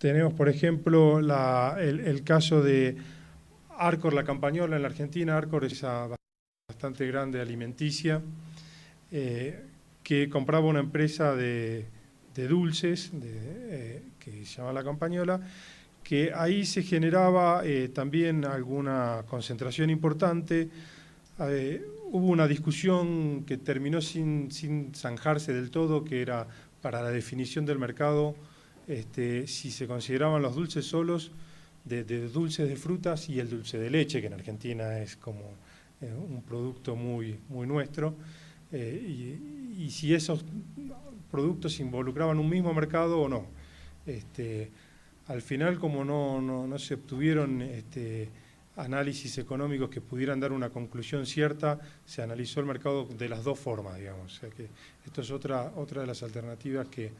Tenemos, por ejemplo, el caso de Arcor La Campañola en la Argentina. Arcor es una bastante grande alimenticia que compraba una empresa de dulces que se llama La Campañola, que ahí se generaba también alguna concentración importante. Hubo una discusión que terminó sin zanjarse del todo, que era para la definición del mercado, si se consideraban los dulces solos de dulces de frutas y el dulce de leche, que en Argentina es como un producto muy nuestro, y si esos productos involucraban un mismo mercado o no. Al final, como no se obtuvieron análisis económicos que pudieran dar una conclusión cierta, se analizó el mercado de las dos formas, digamos. O sea que esto es otra de las alternativas que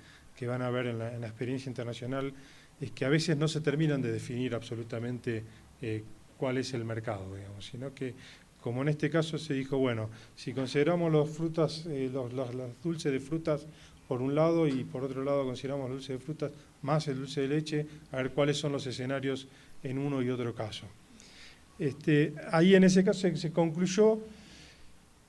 van a haber en la experiencia internacional, es que a veces no se terminan de definir absolutamente cuál es el mercado, digamos, sino que, como en este caso se dijo, bueno, si consideramos los dulces de frutas por un lado y por otro lado consideramos los dulces de frutas más el dulce de leche, a ver cuáles son los escenarios en uno y otro caso. Ahí en ese caso se concluyó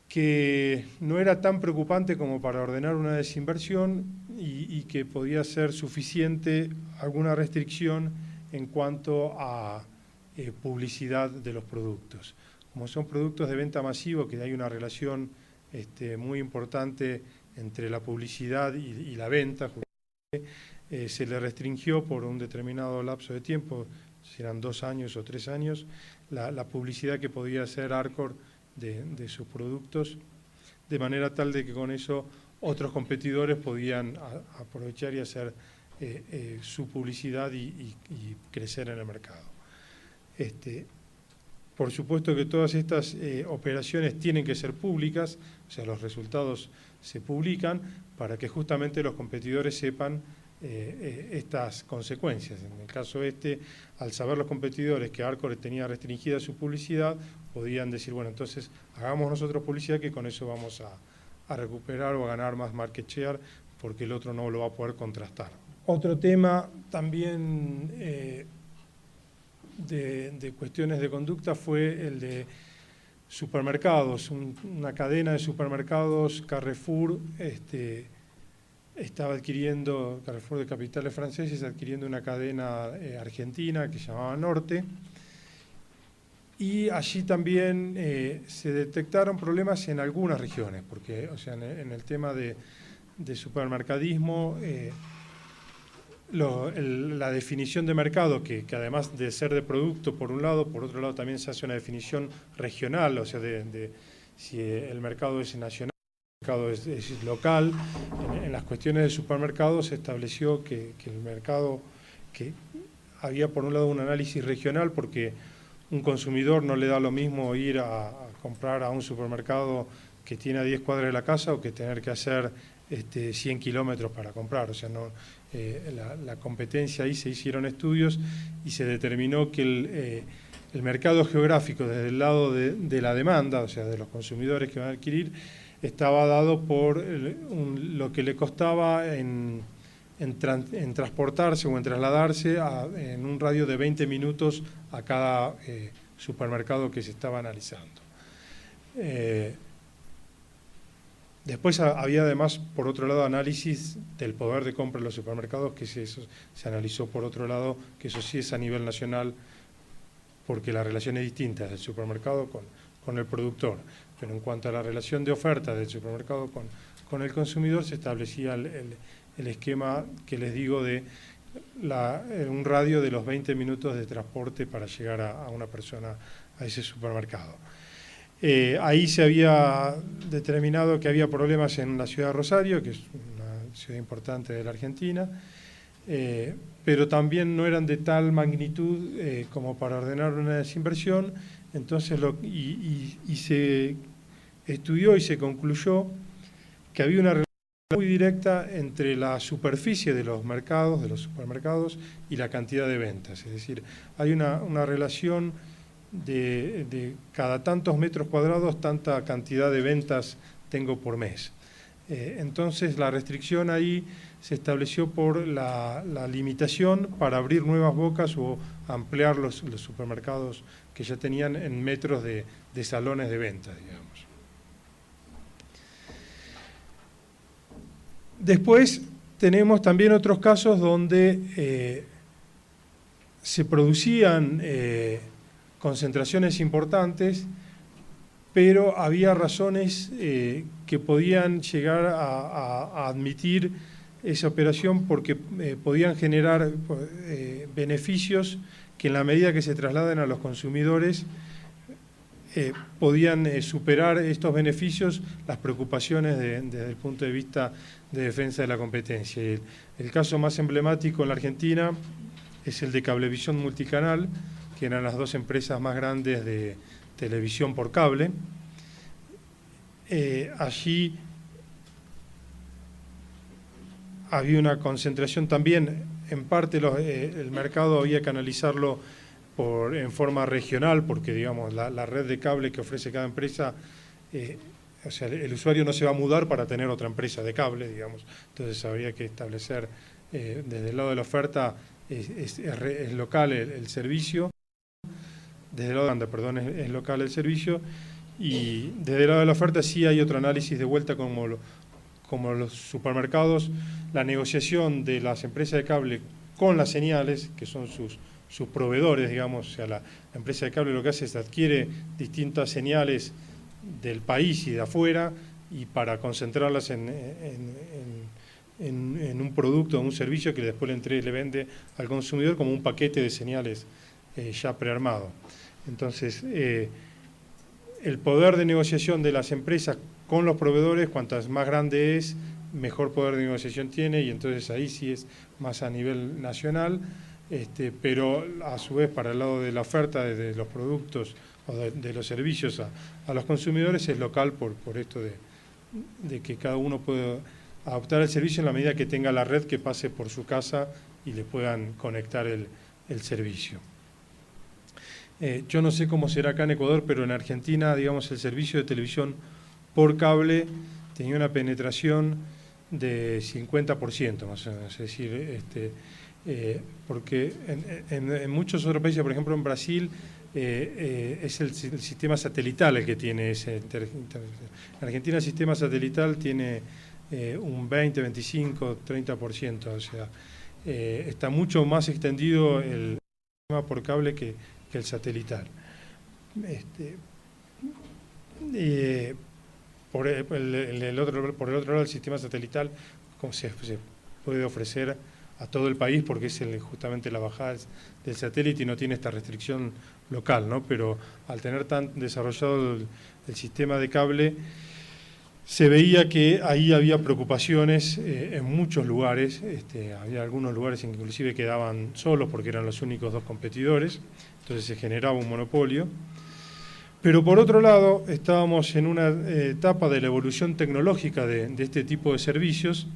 que no era tan preocupante como para ordenar una desinversión y que podía ser suficiente alguna restricción en cuanto a publicidad de los productos. Como son productos de venta masivo, que hay una relación muy importante entre la publicidad y la venta, se le restringió por un determinado lapso de tiempo, si eran 2 años o 3 años, la publicidad que podía hacer Arcor de sus productos, de manera tal de que con eso otros competidores podían aprovechar y hacer su publicidad y crecer en el mercado. Por supuesto que todas estas operaciones tienen que ser públicas, o sea, los resultados se publican para que justamente los competidores sepan estas consecuencias. En el caso al saber los competidores que Arcor tenía restringida su publicidad, podían decir, bueno, entonces hagamos nosotros publicidad, que con eso vamos a recuperar o a ganar más market share, porque el otro no lo va a poder contrastar. Otro tema también de cuestiones de conducta fue el de supermercados. Una cadena de supermercados, Carrefour, estaba adquiriendo, Carrefour de capitales franceses, adquiriendo una cadena argentina que se llamaba Norte, y allí también se detectaron problemas en algunas regiones, porque, o sea, en el tema de supermercadismo, la definición de mercado, que además de ser de producto por un lado, por otro lado también se hace una definición regional, o sea, de si el mercado es nacional, el mercado es local. En las cuestiones de supermercados se estableció que el mercado, que había por un lado un análisis regional, porque un consumidor no le da lo mismo ir a comprar a un supermercado que tiene a 10 cuadras de la casa o que tener que hacer 100 kilómetros para comprar. O sea, la competencia, ahí se hicieron estudios y se determinó que el mercado geográfico desde el lado de la demanda, o sea, de los consumidores que van a adquirir, estaba dado por lo que le costaba en transportarse o en trasladarse en un radio de 20 minutos a cada supermercado que se estaba analizando. Después había además, por otro lado, análisis del poder de compra de los supermercados, que eso se analizó por otro lado, que eso sí es a nivel nacional, porque la relación es distinta del supermercado con el productor. Pero en cuanto a la relación de oferta del supermercado con el consumidor, se establecía el esquema que les digo de un radio de los 20 minutos de transporte para llegar a una persona a ese supermercado. Ahí se había determinado que había problemas en la ciudad de Rosario, que es una ciudad importante de la Argentina, pero también no eran de tal magnitud como para ordenar una desinversión. Entonces se estudió y se concluyó que había una relación muy directa entre la superficie de los mercados, de los supermercados, y la cantidad de ventas. Es decir, hay una relación de cada tantos metros cuadrados, tanta cantidad de ventas tengo por mes. Entonces la restricción ahí se estableció por la limitación para abrir nuevas bocas o ampliar los supermercados que ya tenían en metros de salones de venta, digamos. Después tenemos también otros casos donde se producían concentraciones importantes, pero había razones que podían llegar a admitir esa operación porque podían generar beneficios que en la medida que se trasladen a los consumidores podían superar estos beneficios las preocupaciones desde el punto de vista de defensa de la competencia. El caso más emblemático en la Argentina es el de Cablevisión Multicanal, que eran las dos empresas más grandes de televisión por cable. Allí había una concentración también, en parte el mercado había que analizarlo en forma regional, porque digamos la red de cable que ofrece cada empresa, o sea, el usuario no se va a mudar para tener otra empresa de cable, digamos. Entonces habría que establecer desde el lado de la oferta es local el servicio, desde el lado de la demanda, perdón, es local el servicio, y desde el lado de la oferta sí hay otro análisis de vuelta como los supermercados, la negociación de las empresas de cable con las señales, que son sus proveedores, digamos. O sea, la empresa de cable lo que hace es adquiere distintas señales del país y de afuera, y para concentrarlas en un producto o un servicio que después le vende al consumidor como un paquete de señales ya prearmado. Entonces, el poder de negociación de las empresas con los proveedores, cuantas más grande es, mejor poder de negociación tiene, y entonces ahí sí es más a nivel nacional, pero a su vez para el lado de la oferta de los productos o de los servicios a los consumidores es local por esto de que cada uno puede adoptar el servicio en la medida que tenga la red que pase por su casa y le puedan conectar el servicio. Yo no sé cómo será acá en Ecuador, pero en Argentina, digamos, el servicio de televisión por cable tenía una penetración de 50%, más o menos. Es decir, porque en muchos otros países, por ejemplo en Brasil, es el sistema satelital el que tiene ese. En Argentina el sistema satelital tiene un 20, 25, 30%, o sea, está mucho más extendido el sistema por cable que el satelital. Por el otro lado, el sistema satelital como se puede ofrecer a todo el país porque es justamente la bajada del satélite y no tiene esta restricción local, ¿no? Pero al tener tan desarrollado el sistema de cable, se veía que ahí había preocupaciones en muchos lugares. Había algunos lugares en que inclusive quedaban solos porque eran los únicos dos competidores, entonces se generaba un monopolio. Pero por otro lado, estábamos en una etapa de la evolución tecnológica de este tipo de servicios,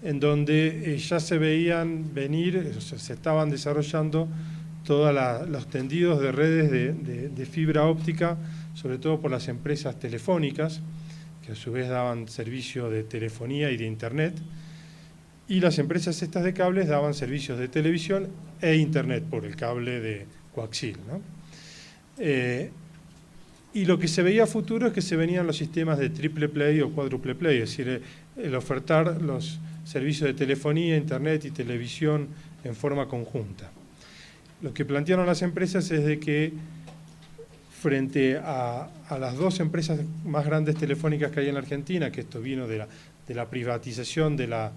en donde ya se veían venir, se estaban desarrollando todos los tendidos de redes de fibra óptica, sobre todo por las empresas telefónicas, que a su vez daban servicio de telefonía y de internet, y las empresas estas de cables daban servicios de televisión e internet por el cable de coaxil, ¿no? Y lo que se veía a futuro es que se venían los sistemas de triple play o cuádruple play, es decir, el ofertar los servicios de telefonía, internet y televisión en forma conjunta. Lo que plantearon las empresas es de que frente a las dos empresas más grandes telefónicas que hay en la Argentina, que esto vino de la privatización de la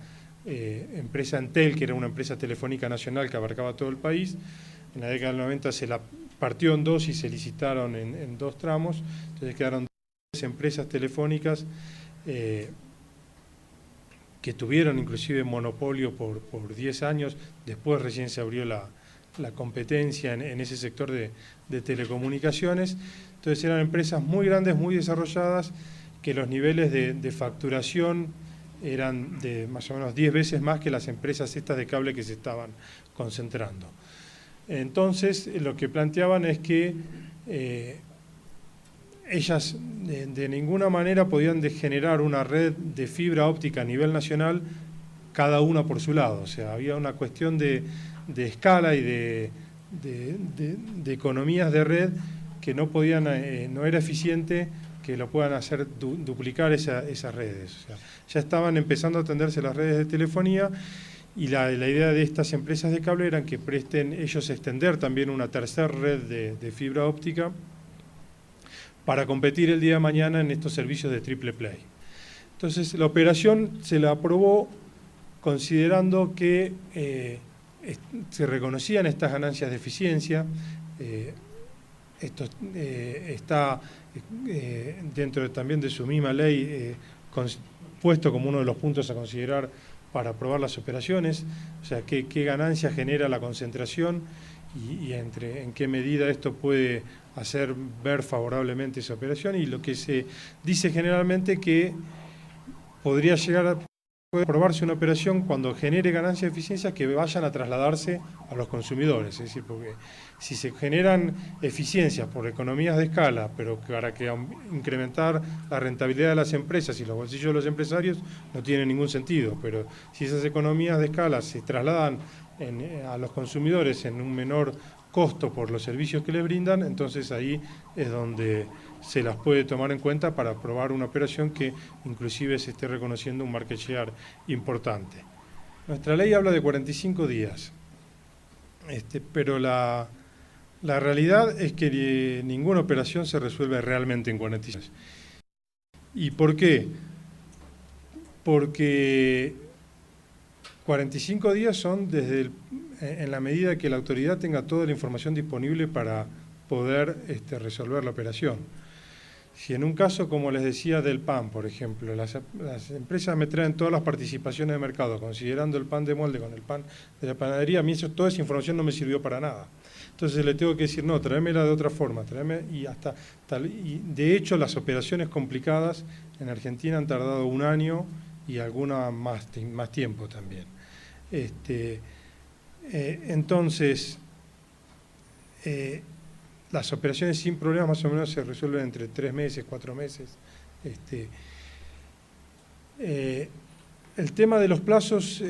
empresa Entel, que era una empresa telefónica nacional que abarcaba todo el país. En la década del 90 se la partió en dos y se licitaron en dos tramos, entonces quedaron dos empresas telefónicas que tuvieron inclusive monopolio por 10 años, después recién se abrió la competencia en ese sector de telecomunicaciones. Entonces eran empresas muy grandes, muy desarrolladas, que los niveles de facturación eran de más o menos 10 veces más que las empresas estas de cable que se estaban concentrando. Entonces lo que planteaban es que ellas de ninguna manera podían generar una red de fibra óptica a nivel nacional, cada una por su lado. O sea, había una cuestión de escala y de economías de red que no podían, no era eficiente que lo puedan hacer duplicar esas redes. O sea, ya estaban empezando a atenderse las redes de telefonía, y la idea de estas empresas de cable era que presten ellos extender también una tercera red de fibra óptica para competir el día de mañana en estos servicios de triple play. Entonces la operación se la aprobó considerando que se reconocían estas ganancias de eficiencia. Esto está dentro también de su misma ley puesto como uno de los puntos a considerar para aprobar las operaciones, o sea, qué ganancia genera la concentración y en qué medida esto puede hacer ver favorablemente esa operación, y lo que se dice generalmente que podría llegar a aprobarse una operación cuando genere ganancias de eficiencia que vayan a trasladarse a los consumidores. Es decir, porque si se generan eficiencias por economías de escala, pero para que incrementar la rentabilidad de las empresas y los bolsillos de los empresarios, no tiene ningún sentido. Pero si esas economías de escala se trasladan a los consumidores en un menor costo por los servicios que les brindan, entonces ahí es donde se las puede tomar en cuenta para aprobar una operación que inclusive se esté reconociendo un market share importante. Nuestra ley habla de 45 días, pero la realidad es que ninguna operación se resuelve realmente en 45 días. ¿Y por qué? Porque 45 días son en la medida que la autoridad tenga toda la información disponible para poder resolver la operación. Si en un caso, como les decía, del pan, por ejemplo, las empresas me traen todas las participaciones de mercado, considerando el pan de molde con el pan de la panadería, a mí toda esa información no me sirvió para nada. Entonces le tengo que decir, no, tráemela de otra forma, y de hecho las operaciones complicadas en Argentina han tardado 1 año y alguna más tiempo también. Entonces, las operaciones sin problemas más o menos se resuelven entre 3 meses, 4 meses. El tema de los plazos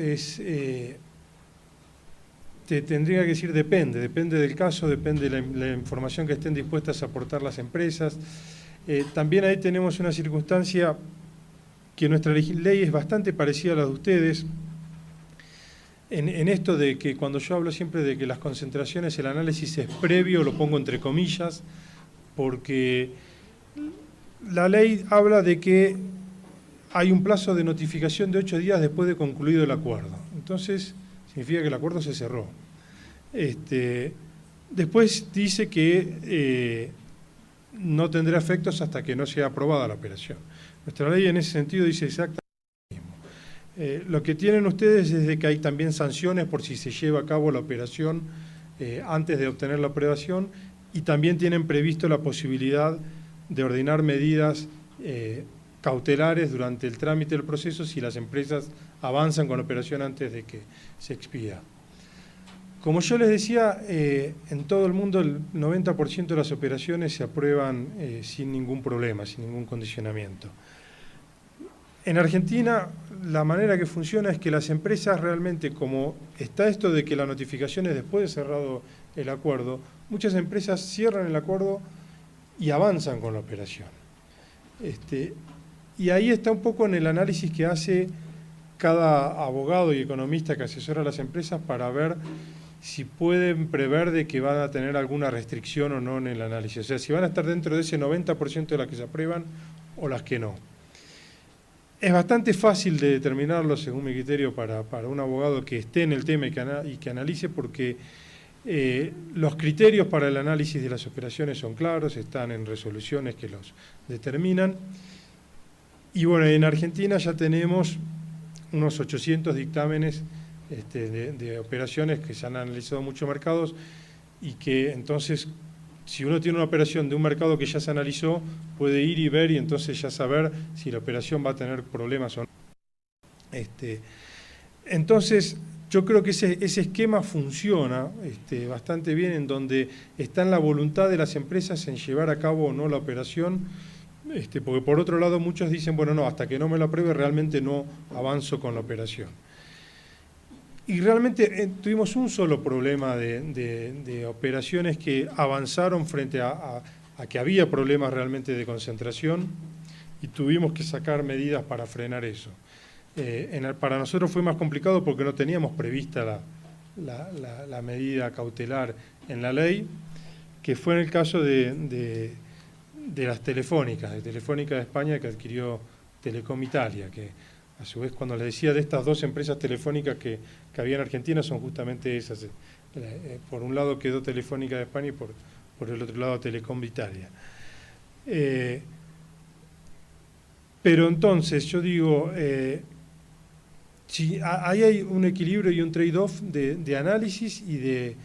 te tendría que decir depende del caso, depende de la información que estén dispuestas a aportar las empresas. También ahí tenemos una circunstancia que nuestra ley es bastante parecida a la de ustedes, en esto de que cuando yo hablo siempre de que las concentraciones, el análisis es previo, lo pongo entre comillas, porque la ley habla de que hay un plazo de notificación de 8 días después de concluido el acuerdo. Entonces, significa que el acuerdo se cerró. Después dice que no tendrá efectos hasta que no sea aprobada la operación. Nuestra ley en ese sentido dice exactamente lo mismo. Lo que tienen ustedes es de que hay también sanciones por si se lleva a cabo la operación antes de obtener la aprobación, y también tienen previsto la posibilidad de ordenar medidas cautelares durante el trámite del proceso si las empresas avanzan con la operación antes de que se expida. Como yo les decía, en todo el mundo el 90% de las operaciones se aprueban sin ningún problema, sin ningún condicionamiento. En Argentina, la manera que funciona es que las empresas realmente, como está esto de que la notificación es después de cerrado el acuerdo, muchas empresas cierran el acuerdo y avanzan con la operación. Y ahí está un poco en el análisis que hace cada abogado y economista que asesora a las empresas para ver si pueden prever de que van a tener alguna restricción o no en el análisis. O sea, si van a estar dentro de ese 90% de las que se aprueban o las que no. Es bastante fácil de determinarlo, según mi criterio, para un abogado que esté en el tema y que analice, porque los criterios para el análisis de las operaciones son claros, están en resoluciones que los determinan. Y bueno, en Argentina ya tenemos unos 800 dictámenes de operaciones que se han analizado muchos mercados, y que entonces, si uno tiene una operación de un mercado que ya se analizó, puede ir y ver y entonces ya saber si la operación va a tener problemas o no. Entonces, yo creo que ese esquema funciona bastante bien, en donde está en la voluntad de las empresas en llevar a cabo o no la operación, porque por otro lado muchos dicen, bueno, no, hasta que no me lo apruebe realmente no avanzo con la operación. Y realmente tuvimos un solo problema de operaciones que avanzaron frente a que había problemas realmente de concentración, y tuvimos que sacar medidas para frenar eso. Para nosotros fue más complicado porque no teníamos prevista la medida cautelar en la ley, que fue en el caso de las telefónicas, de Telefónica de España, que adquirió Telecom Italia, que a su vez, cuando les decía de estas dos empresas telefónicas que había en Argentina, son justamente esas. Por un lado quedó Telefónica de España y por el otro lado Telecom Italia. Pero entonces, yo digo, ahí hay un equilibrio y un trade-off de análisis y de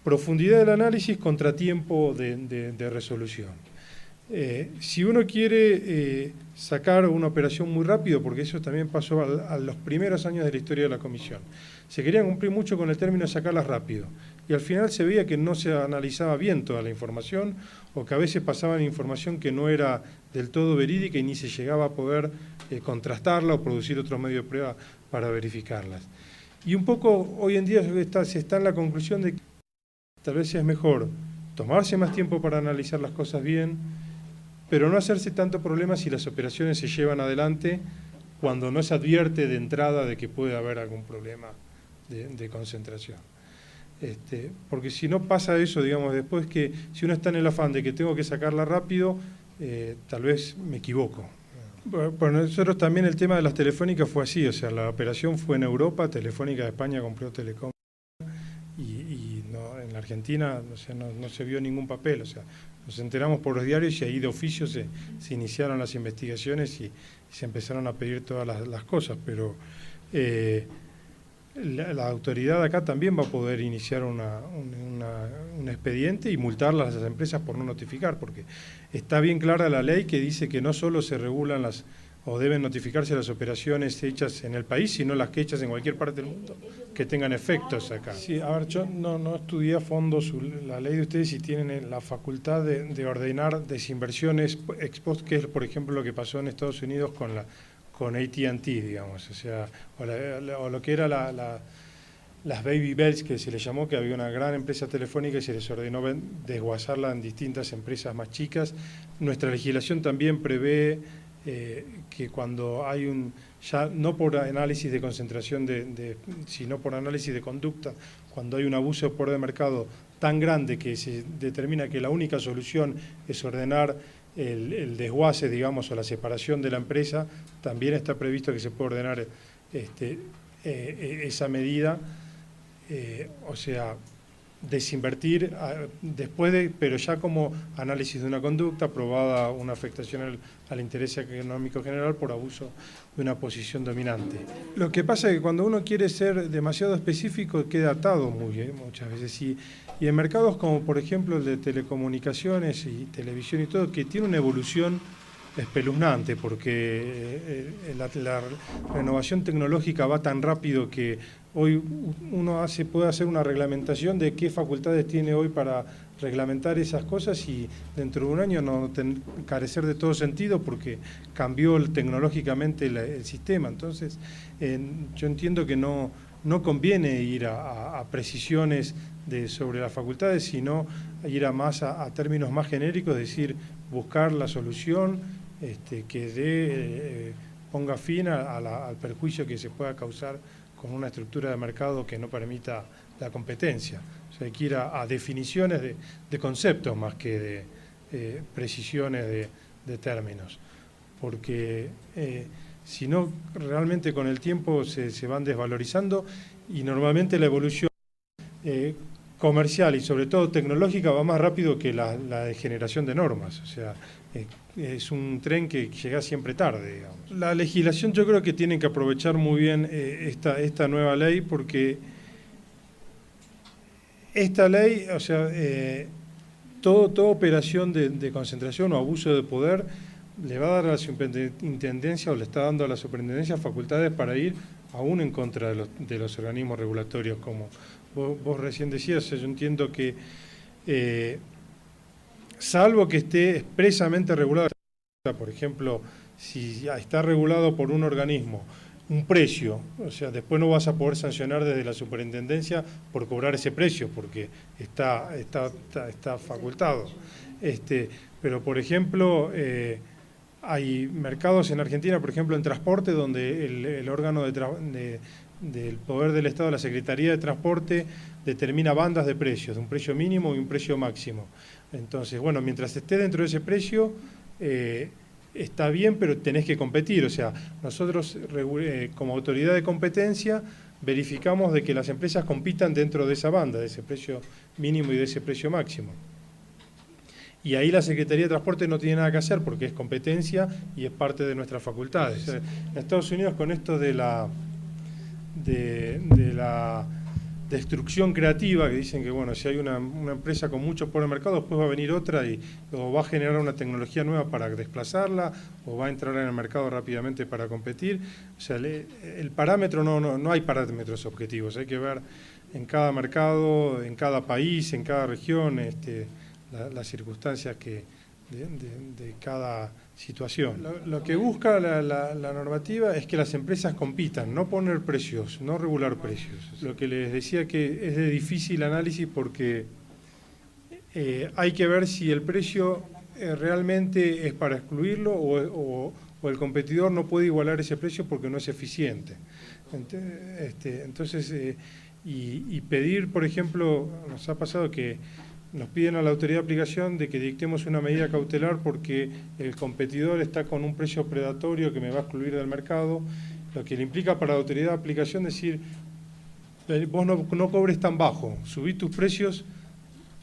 profundidad del análisis contra tiempo de resolución. Si uno quiere sacar una operación muy rápido, porque eso también pasó a los primeros años de la historia de la Comisión, se querían cumplir mucho con el término de sacarlas rápido, y al final se veía que no se analizaba bien toda la información, o que a veces pasaban información que no era del todo verídica y ni se llegaba a poder contrastarla o producir otro medio de prueba para verificarlas. Y un poco hoy en día se está en la conclusión de que tal vez es mejor tomarse más tiempo para analizar las cosas bien, pero no hacerse tanto problema si las operaciones se llevan adelante cuando no se advierte de entrada de que puede haber algún problema de concentración. Porque si no pasa eso, digamos, después, que si uno está en el afán de que tengo que sacarla rápido, tal vez me equivoco. Bueno, nosotros también el tema de las telefónicas fue así, o sea, la operación fue en Europa, Telefónica de España compró Telecom, y no, en la Argentina, o sea, no se vio ningún papel, o sea, nos enteramos por los diarios y ahí de oficio se iniciaron las investigaciones y se empezaron a pedir todas las cosas, pero la autoridad acá también va a poder iniciar un expediente y multar a las empresas por no notificar, porque está bien clara la ley que dice que no solo se regulan o deben notificarse las operaciones hechas en el país, sino las que hechas en cualquier parte del mundo que tengan efectos acá. Sí, a ver, yo no estudié a fondo la ley de ustedes, si tienen la facultad de ordenar desinversiones ex post, que es, por ejemplo, lo que pasó en Estados Unidos con AT&T, digamos, o sea, o lo que era las Baby Bells, que se les llamó, que había una gran empresa telefónica y se les ordenó desguazarla en distintas empresas más chicas. Nuestra legislación también prevé que cuando hay ya no por análisis de concentración, sino por análisis de conducta, cuando hay un abuso de poder de mercado tan grande que se determina que la única solución es ordenar el desguace, digamos, o la separación de la empresa, también está previsto que se puede ordenar esa medida, o sea, desinvertir pero ya como análisis de una conducta, probada una afectación al interés económico general por abuso de una posición dominante. Lo que pasa es que cuando uno quiere ser demasiado específico queda atado muchas veces, y en mercados como por ejemplo el de telecomunicaciones y televisión y todo, que tiene una evolución espeluznante, porque la renovación tecnológica va tan rápido que hoy uno puede hacer una reglamentación de qué facultades tiene hoy para reglamentar esas cosas, y dentro de un año no carecer de todo sentido porque cambió tecnológicamente el sistema. Entonces, yo entiendo que no conviene ir a precisiones sobre las facultades, sino ir a términos más genéricos, es decir, buscar la solución que ponga fin al perjuicio que se pueda causar con una estructura de mercado que no permita la competencia. O sea, hay que ir a definiciones de conceptos más que de precisiones de términos, porque si no, realmente con el tiempo se van desvalorizando, y normalmente la evolución comercial y sobre todo tecnológica va más rápido que la degeneración de normas. O sea, es un tren que llega siempre tarde, digamos. La legislación, yo creo que tienen que aprovechar muy bien esta nueva ley, porque esta ley, o sea, toda operación de concentración o abuso de poder le va a dar a la superintendencia o le está dando a la superintendencia facultades para ir aún en contra de los organismos regulatorios, como vos recién decías. Yo entiendo que, salvo que esté expresamente regulado, por ejemplo, si está regulado por un organismo un precio, o sea, después no vas a poder sancionar desde la superintendencia por cobrar ese precio, porque está facultado. Pero, por ejemplo, hay mercados en Argentina, por ejemplo, en transporte, donde el órgano del Poder del Estado, la Secretaría de Transporte, determina bandas de precios, de un precio mínimo y un precio máximo. Entonces, bueno, mientras esté dentro de ese precio, está bien, pero tenés que competir. O sea, nosotros como autoridad de competencia verificamos de que las empresas compitan dentro de esa banda, de ese precio mínimo y de ese precio máximo. Y ahí la Secretaría de Transporte no tiene nada que hacer porque es competencia y es parte de nuestras facultades. En Estados Unidos, con esto de la destrucción creativa, que dicen que bueno, si hay una empresa con mucho poder de mercado, después va a venir otra y o va a generar una tecnología nueva para desplazarla, o va a entrar en el mercado rápidamente para competir. O sea, el parámetro no hay parámetros objetivos, hay que ver en cada mercado, en cada país, en cada región, las circunstancias de cada situación. Lo que busca la normativa es que las empresas compitan, no poner precios, no regular precios. Lo que les decía que es de difícil análisis porque hay que ver si el precio realmente es para excluirlo o el competidor no puede igualar ese precio porque no es eficiente. Entonces, y pedir, por ejemplo, nos ha pasado que nos piden a la autoridad de aplicación de que dictemos una medida cautelar porque el competidor está con un precio predatorio que me va a excluir del mercado, lo que le implica para la autoridad de aplicación decir, vos no cobres tan bajo, subí tus precios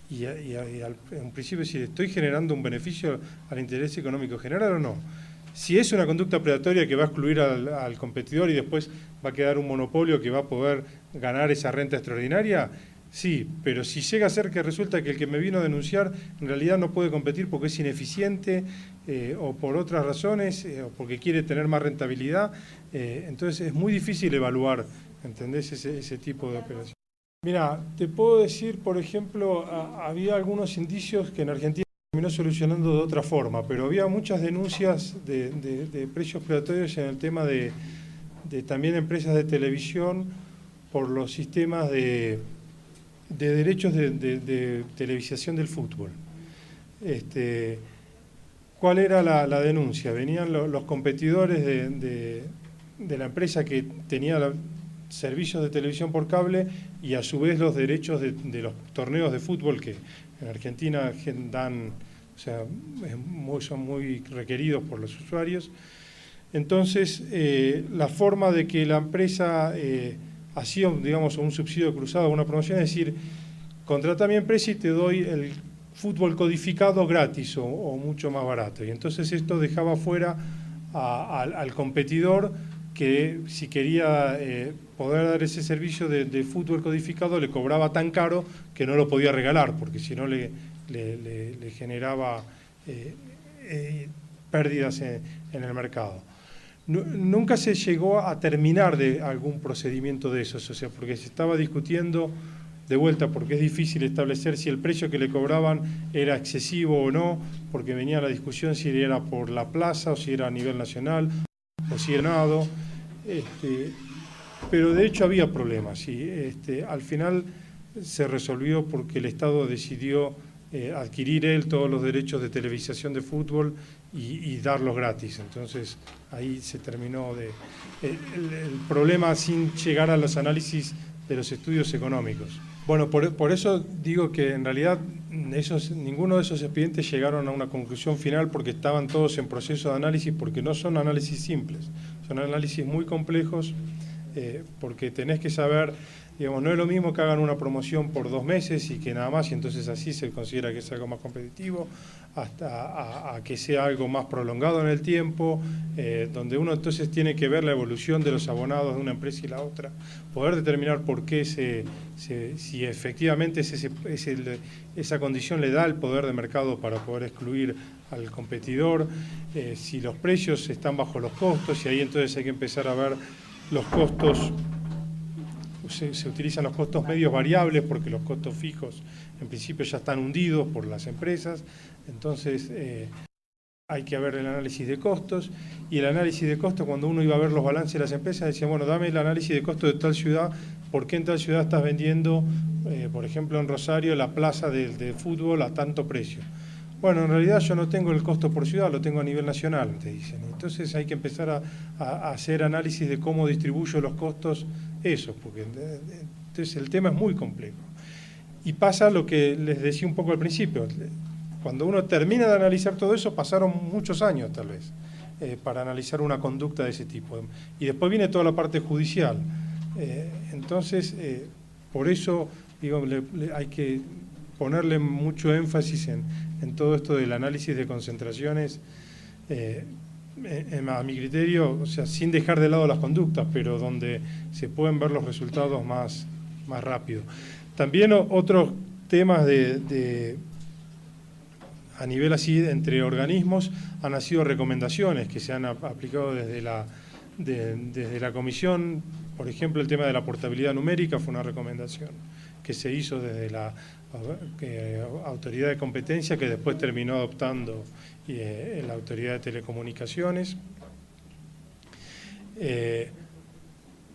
y en principio decir, ¿estoy generando un beneficio al interés económico general o no? Si es una conducta predatoria que va a excluir al competidor y después va a quedar un monopolio que va a poder ganar esa renta extraordinaria, sí, pero si llega a ser que resulta que el que me vino a denunciar en realidad no puede competir porque es ineficiente o por otras razones o porque quiere tener más rentabilidad, entonces es muy difícil evaluar, ¿entendés? Ese tipo de operación. Mira, te puedo decir, por ejemplo, había algunos indicios que en Argentina terminó solucionando de otra forma, pero había muchas denuncias de precios predatorios en el tema de también empresas de televisión por los sistemas de derechos de televisación del fútbol. ¿Cuál era la denuncia? Venían los competidores de la empresa que tenía servicios de televisión por cable y a su vez los derechos de los torneos de fútbol que en Argentina dan, o sea, son muy requeridos por los usuarios. Entonces, la forma de que la empresa hacía, digamos, un subsidio cruzado, una promoción, es decir, contrata a mi empresa y te doy el fútbol codificado gratis o mucho más barato. Y entonces esto dejaba fuera al competidor que si quería poder dar ese servicio de fútbol codificado le cobraba tan caro que no lo podía regalar, porque si no le generaba pérdidas en el mercado. Nunca se llegó a terminar de algún procedimiento de esos, o sea, porque se estaba discutiendo de vuelta, porque es difícil establecer si el precio que le cobraban era excesivo o no, porque venía la discusión si era por la plaza o si era a nivel nacional o si era nado, pero de hecho había problemas y al final se resolvió porque el Estado decidió adquirir él todos los derechos de televisación de fútbol y darlos gratis. Entonces ahí se terminó el problema sin llegar a los análisis de los estudios económicos. Bueno, por eso digo que en realidad ninguno de esos expedientes llegaron a una conclusión final porque estaban todos en proceso de análisis, porque no son análisis simples, son análisis muy complejos, porque tenés que saber, digamos, no es lo mismo que hagan una promoción por 2 meses y que nada más, y entonces así se considera que es algo más competitivo, hasta a que sea algo más prolongado en el tiempo, donde uno entonces tiene que ver la evolución de los abonados de una empresa y la otra, poder determinar por qué si efectivamente esa condición le da el poder de mercado para poder excluir al competidor, si los precios están bajo los costos, y ahí entonces hay que empezar a ver los costos. Se utilizan los costos medios variables porque los costos fijos en principio ya están hundidos por las empresas, entonces hay que ver el análisis de costos, y el análisis de costos, cuando uno iba a ver los balances de las empresas, decía, bueno, dame el análisis de costos de tal ciudad, ¿por qué en tal ciudad estás vendiendo, por ejemplo en Rosario, la plaza de fútbol a tanto precio? Bueno, en realidad yo no tengo el costo por ciudad, lo tengo a nivel nacional, te dicen. Entonces hay que empezar a hacer análisis de cómo distribuyo los costos, eso, porque entonces el tema es muy complejo. Y pasa lo que les decía un poco al principio, cuando uno termina de analizar todo eso, pasaron muchos años tal vez, para analizar una conducta de ese tipo. Y después viene toda la parte judicial. Entonces, por eso digo, hay que ponerle mucho énfasis en todo esto del análisis de concentraciones, a mi criterio, o sea, sin dejar de lado las conductas, pero donde se pueden ver los resultados más rápido. También otros temas a nivel así entre organismos han sido recomendaciones que se han aplicado desde la Comisión. Por ejemplo, el tema de la portabilidad numérica fue una recomendación que se hizo desde la Autoridad de Competencia, que después terminó adoptando la Autoridad de Telecomunicaciones.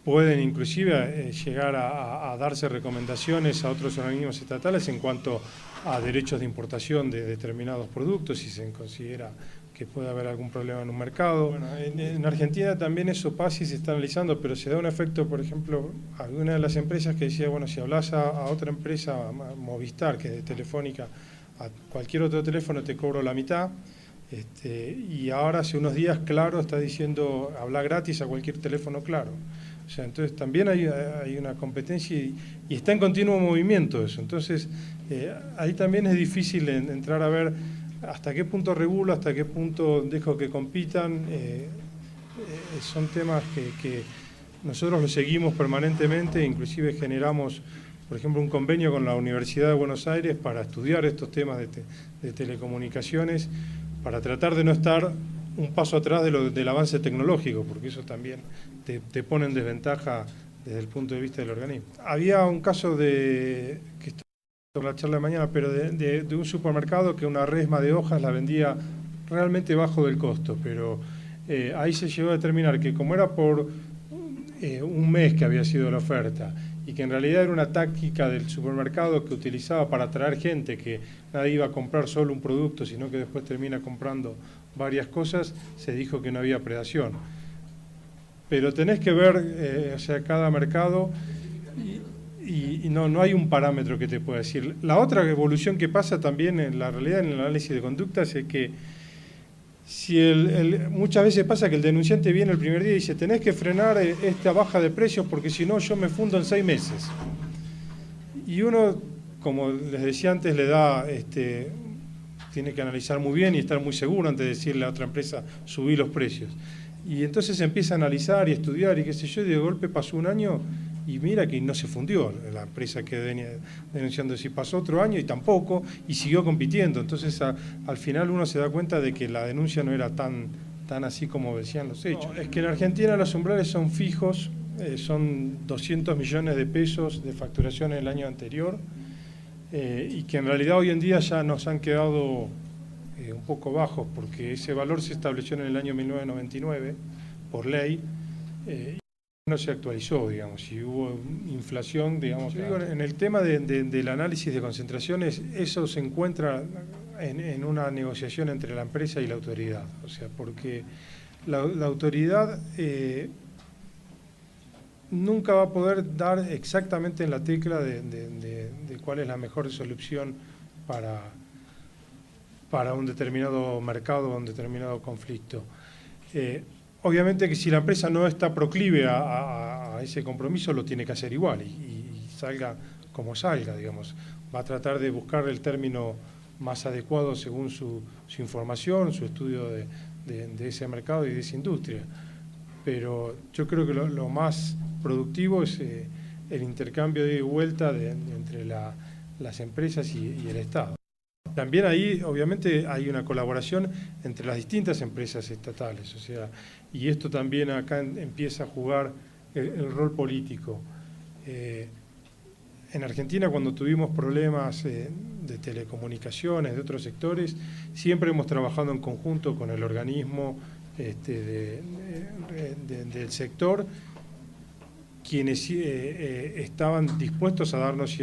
Pueden inclusive llegar a darse recomendaciones a otros organismos estatales en cuanto a derechos de importación de determinados productos, si se considera que puede haber algún problema en un mercado. Bueno, en Argentina también eso pasa y se está analizando, pero se da un efecto, por ejemplo, alguna de las empresas que decía, bueno, si hablas a otra empresa, a Movistar, que es de Telefónica, a cualquier otro teléfono te cobro la mitad, y ahora hace unos días Claro está diciendo, habla gratis a cualquier teléfono Claro. O sea, entonces también hay una competencia y está en continuo movimiento eso. Entonces, ahí también es difícil entrar a ver hasta qué punto regulo, hasta qué punto dejo que compitan. Son temas que nosotros los seguimos permanentemente, inclusive generamos, por ejemplo, un convenio con la Universidad de Buenos Aires para estudiar estos temas de telecomunicaciones, para tratar de no estar un paso atrás del avance tecnológico, porque eso también te pone en desventaja desde el punto de vista del organismo. Había un caso que está en la charla de mañana, pero de un supermercado que una resma de hojas la vendía realmente bajo del costo, pero ahí se llegó a determinar que como era por un mes que había sido la oferta y que en realidad era una táctica del supermercado que utilizaba para atraer gente, que nadie iba a comprar solo un producto, sino que después termina comprando varias cosas, se dijo que no había predación. Pero tenés que ver, o sea, cada mercado y no hay un parámetro que te pueda decir. La otra evolución que pasa también en la realidad, en el análisis de conductas, es que si muchas veces pasa que el denunciante viene el primer día y dice, tenés que frenar esta baja de precios porque si no yo me fundo en 6 meses. Y uno, como les decía antes, le da, tiene que analizar muy bien y estar muy seguro antes de decirle a otra empresa, subí los precios. Y entonces se empieza a analizar y estudiar y qué sé yo, y de golpe pasó un año y mira que no se fundió la empresa que venía denunciando. Si pasó otro año y tampoco, y siguió compitiendo. Entonces al final uno se da cuenta de que la denuncia no era tan así como decían los hechos. Es que en Argentina los umbrales son fijos, son 200 millones de pesos de facturación en el año anterior, y que en realidad hoy en día ya nos han quedado un poco bajos, porque ese valor se estableció en el año 1999 por ley, no se actualizó, digamos, y hubo inflación, digamos. Yo digo, en el tema del análisis de concentraciones, eso se encuentra en una negociación entre la empresa y la autoridad, o sea, porque la autoridad nunca va a poder dar exactamente en la tecla de cuál es la mejor solución para un determinado mercado o un determinado conflicto. Obviamente que si la empresa no está proclive a ese compromiso, lo tiene que hacer igual y salga como salga, digamos. Va a tratar de buscar el término más adecuado según su información, su estudio de ese mercado y de esa industria. Pero yo creo que lo más productivo es el intercambio de vuelta entre las empresas y el Estado. También ahí, obviamente, hay una colaboración entre las distintas empresas estatales, o sea, y esto también acá empieza a jugar el rol político. En Argentina, cuando tuvimos problemas de telecomunicaciones, de otros sectores, siempre hemos trabajado en conjunto con el organismo del sector, quienes estaban dispuestos a darnos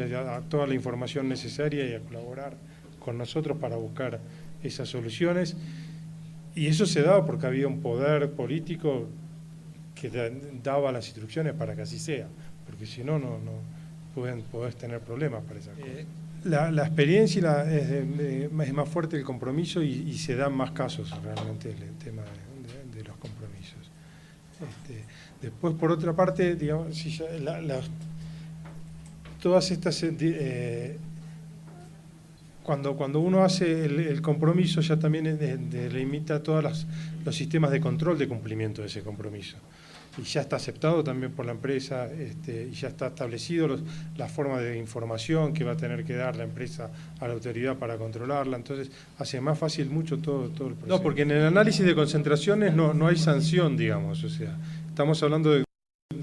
toda la información necesaria y a colaborar con nosotros para buscar esas soluciones. Y eso se daba porque había un poder político que daba las instrucciones para que así sea, porque si no, podés tener problemas para esa cosa. La experiencia es más fuerte el compromiso y se dan más casos realmente el tema de los compromisos. Después, por otra parte, digamos, si todas estas... Cuando uno hace el compromiso, ya también delimita todos los sistemas de control de cumplimiento de ese compromiso. Y ya está aceptado también por la empresa, y ya está establecido la forma de información que va a tener que dar la empresa a la autoridad para controlarla. Entonces, hace más fácil mucho todo el proceso. No, porque en el análisis de concentraciones no hay sanción, digamos. O sea, estamos hablando de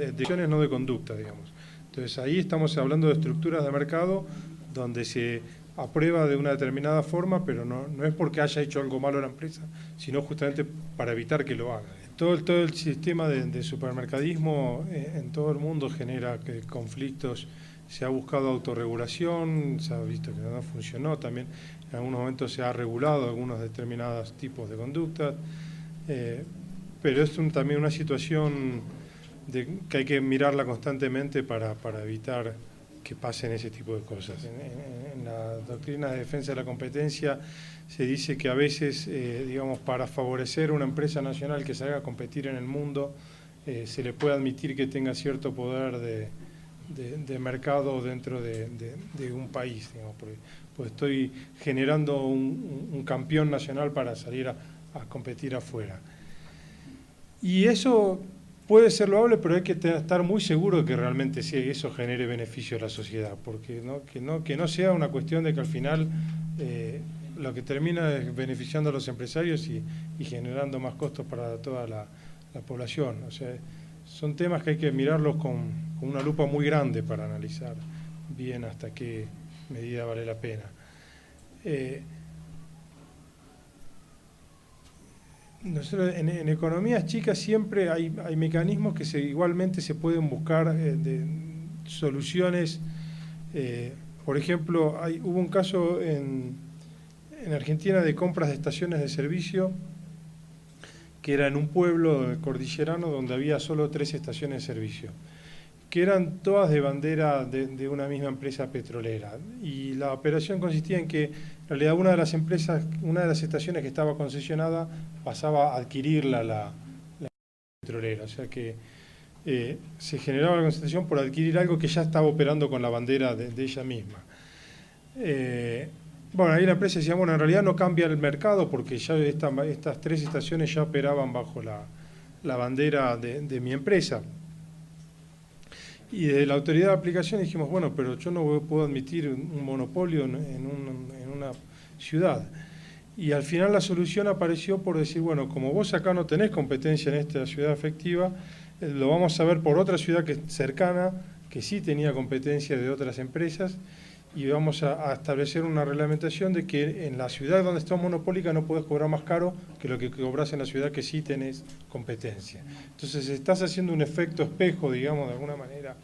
acciones, no de conducta, digamos. Entonces, ahí estamos hablando de estructuras de mercado donde se aprueba de una determinada forma, pero no es porque haya hecho algo malo la empresa, sino justamente para evitar que lo haga. Todo el sistema de supermercadismo en todo el mundo genera conflictos. Se ha buscado autorregulación, se ha visto que no funcionó, también en algunos momentos se ha regulado algunos determinados tipos de conductas, pero es también una situación que hay que mirarla constantemente para evitar que pasen ese tipo de cosas. En la doctrina de defensa de la competencia se dice que a veces, digamos, para favorecer una empresa nacional que salga a competir en el mundo, se le puede admitir que tenga cierto poder de mercado dentro de un país, digamos, pues estoy generando un campeón nacional para salir a competir afuera. Y eso puede ser loable, pero hay que estar muy seguro de que realmente sí, eso genere beneficio a la sociedad, porque que no sea una cuestión de que al final lo que termina es beneficiando a los empresarios y generando más costos para toda la población. O sea, son temas que hay que mirarlos con una lupa muy grande para analizar bien hasta qué medida vale la pena. Nosotros en economías chicas siempre hay mecanismos que igualmente se pueden buscar de soluciones. Por ejemplo, hubo un caso en Argentina de compras de estaciones de servicio, que era en un pueblo cordillerano donde había solo 3 estaciones de servicio, que eran todas de bandera de una misma empresa petrolera. Y la operación consistía en que, en realidad, una de las estaciones que estaba concesionada pasaba a adquirirla la petrolera. O sea que se generaba la concentración por adquirir algo que ya estaba operando con la bandera de ella misma. Bueno, ahí la empresa decía, bueno, en realidad no cambia el mercado porque ya estas 3 estaciones ya operaban bajo la bandera de mi empresa. Y desde la autoridad de aplicación dijimos, bueno, pero yo no puedo admitir un monopolio en una ciudad. Y al final la solución apareció por decir, bueno, como vos acá no tenés competencia en esta ciudad efectiva, lo vamos a ver por otra ciudad cercana, que sí tenía competencia de otras empresas, y vamos a establecer una reglamentación de que en la ciudad donde estás monopólica no podés cobrar más caro que lo que cobrás en la ciudad que sí tenés competencia. Entonces estás haciendo un efecto espejo, digamos, de alguna manera,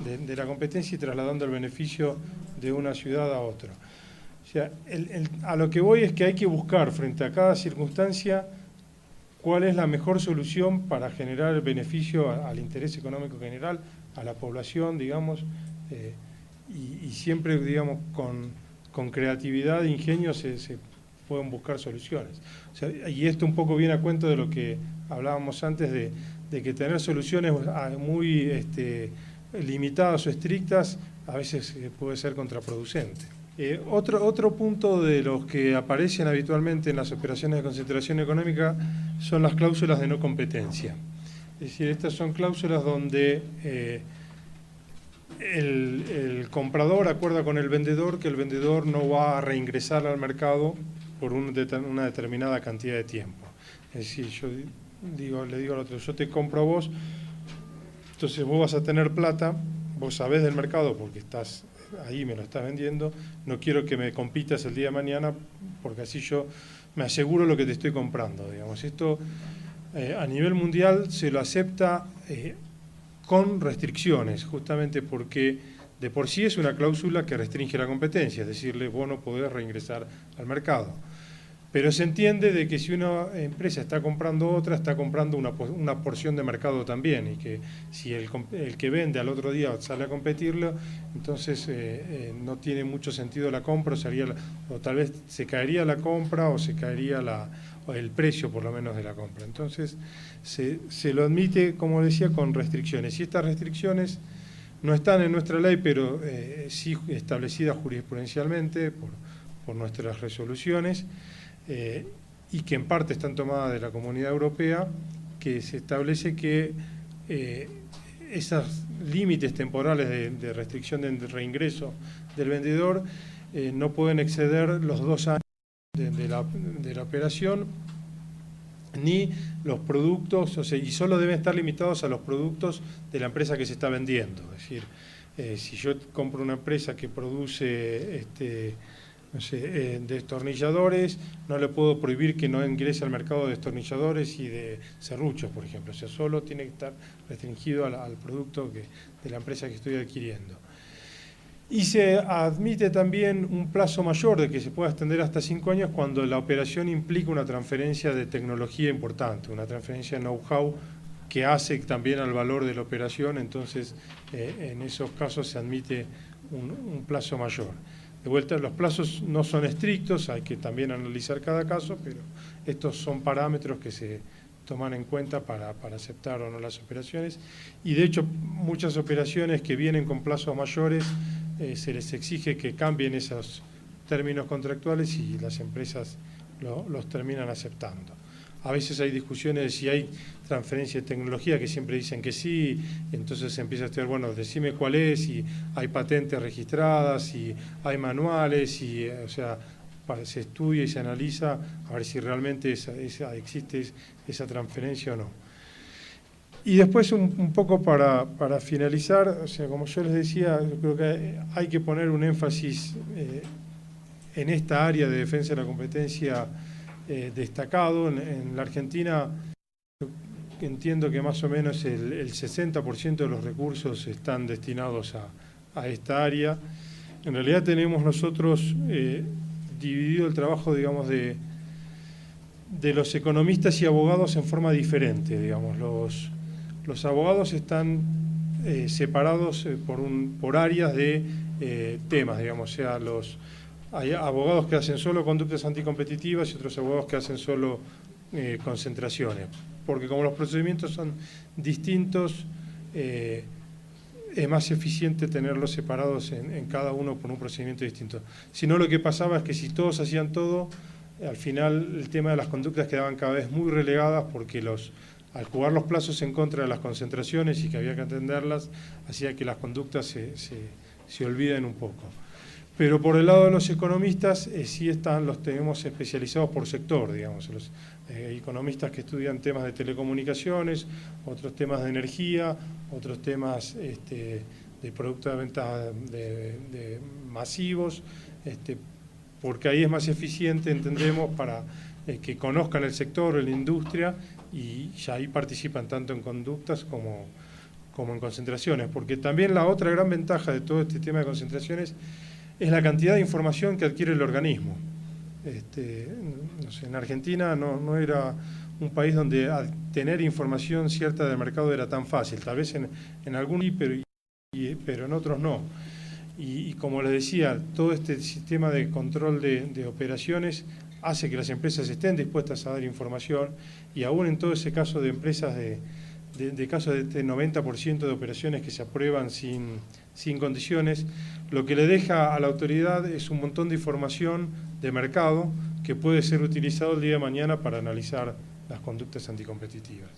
de la competencia y trasladando el beneficio de una ciudad a otra. O sea, a lo que voy es que hay que buscar frente a cada circunstancia cuál es la mejor solución para generar el beneficio al interés económico general, a la población, digamos, y siempre, digamos, con creatividad e ingenio se pueden buscar soluciones. O sea, y esto un poco viene a cuento de lo que hablábamos antes de que tener soluciones muy limitadas o estrictas a veces puede ser contraproducente. Otro punto de los que aparecen habitualmente en las operaciones de concentración económica son las cláusulas de no competencia. Es decir, estas son cláusulas donde el comprador acuerda con el vendedor que el vendedor no va a reingresar al mercado por una determinada cantidad de tiempo. Es decir, yo le digo al otro, yo te compro a vos, entonces vos vas a tener plata, vos sabés del mercado porque estás ahí, me lo estás vendiendo, no quiero que me compitas el día de mañana porque así yo me aseguro lo que te estoy comprando, digamos. Esto a nivel mundial se lo acepta con restricciones, justamente porque de por sí es una cláusula que restringe la competencia, es decirle, vos no podés reingresar al mercado. Pero se entiende de que si una empresa está comprando otra, está comprando una porción de mercado también, y que si el que vende al otro día sale a competirlo, entonces no tiene mucho sentido la compra, o tal vez se caería la compra o se caería el precio por lo menos de la compra. Entonces se lo admite, como decía, con restricciones. Y estas restricciones no están en nuestra ley, pero sí establecidas jurisprudencialmente por nuestras resoluciones. Y que en parte están tomadas de la Comunidad Europea, que se establece que esos límites temporales de restricción de reingreso del vendedor no pueden exceder los 2 años de la operación, ni los productos, o sea, y solo deben estar limitados a los productos de la empresa que se está vendiendo. Es decir, si yo compro una empresa que produce no sé, destornilladores, no le puedo prohibir que no ingrese al mercado de destornilladores y de serruchos, por ejemplo. O sea, solo tiene que estar restringido al producto de la empresa que estoy adquiriendo. Y se admite también un plazo mayor de que se pueda extender hasta 5 años cuando la operación implica una transferencia de tecnología importante, una transferencia de know-how que hace también al valor de la operación. Entonces, en esos casos se admite un plazo mayor. De vuelta, los plazos no son estrictos, hay que también analizar cada caso, pero estos son parámetros que se toman en cuenta para aceptar o no las operaciones. Y de hecho, muchas operaciones que vienen con plazos mayores, se les exige que cambien esos términos contractuales y las empresas los terminan aceptando. A veces hay discusiones de si hay transferencia de tecnología, que siempre dicen que sí, entonces se empieza a estudiar, bueno, decime cuál es, si hay patentes registradas, si hay manuales, o sea, se estudia y se analiza a ver si realmente existe esa transferencia o no. Y después un poco para finalizar, o sea, como yo les decía, yo creo que hay que poner un énfasis en esta área de defensa de la competencia destacado. En la Argentina entiendo que más o menos el 60% de los recursos están destinados a esta área. En realidad tenemos nosotros dividido el trabajo, digamos, de los economistas y abogados en forma diferente, digamos. Los abogados están separados por áreas de temas, digamos, o sea, hay abogados que hacen solo conductas anticompetitivas y otros abogados que hacen solo concentraciones, porque como los procedimientos son distintos, es más eficiente tenerlos separados en cada uno por un procedimiento distinto. Si no, lo que pasaba es que si todos hacían todo, al final el tema de las conductas quedaban cada vez muy relegadas, porque al jugar los plazos en contra de las concentraciones y que había que atenderlas, hacía que las conductas se olviden un poco. Pero por el lado de los economistas, sí los tenemos especializados por sector, digamos. Los economistas que estudian temas de telecomunicaciones, otros temas de energía, otros temas de productos de venta de masivos, porque ahí es más eficiente, entendemos, para que conozcan el sector, la industria, y ya ahí participan tanto en conductas como en concentraciones. Porque también la otra gran ventaja de todo este tema de concentraciones es la cantidad de información que adquiere el organismo. No sé, en Argentina no era un país donde tener información cierta del mercado era tan fácil, tal vez en algún pero en otros no. Y como les decía, todo este sistema de control de operaciones hace que las empresas estén dispuestas a dar información, y aún en todo ese caso de empresas de casos de este 90% de operaciones que se aprueban sin condiciones, lo que le deja a la autoridad es un montón de información de mercado que puede ser utilizado el día de mañana para analizar las conductas anticompetitivas.